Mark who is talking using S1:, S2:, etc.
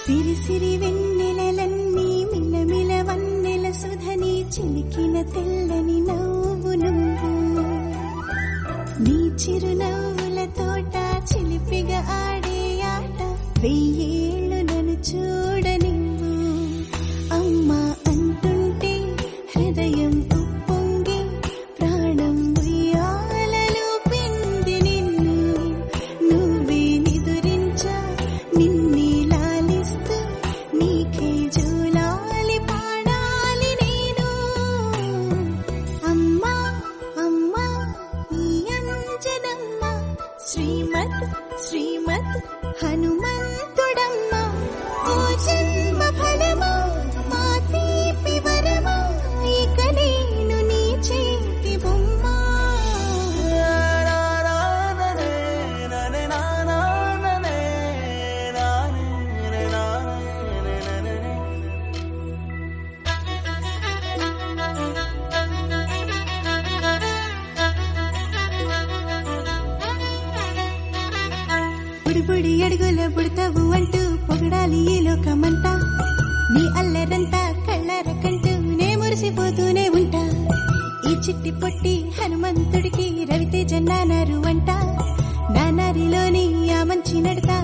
S1: సిరి సిరి వెన్నెలలన్నీ మిలమిల వన్నెల సుధని చిలికిన తెల్లని నవ్వు నువ్వు నీ చిరునవ్వుల తోట చిలిపిగా ఆడే ఆట వెయ్యేళ్ళు నన్ను చూడనివ్వు అమ్మా అంటుంటే హృదయం ఉప్పొంగి ప్రాణం ఉయ్యాలలో పిండి నిన్ను నువ్వే నిదురించా నిన్నే లాలిస్తూ నీకే జోలాలి పాడాలి నేను అమ్మా అమ్మా ఈ అంజనమ్మ శ్రీమత్ శ్రీమత్ హనుమంతుడమ్మ ఓ జన్మ ఫలమా మా తీపి వరమా ఇక నేను నీ చేతి బొమ్మ బుడి అడుగుల బుడతావు అంటూ పొగడాలి ఈ లోకమంతా నీ అల్లరంతా కళ్ళార కంటూ నే మురిసిపోతూనే ఉంటా ఈ చిట్టి పొట్టి హనుమంతుడికి రవితేజ నానారు అంట నానారిలోని ఆ మంచి నడతా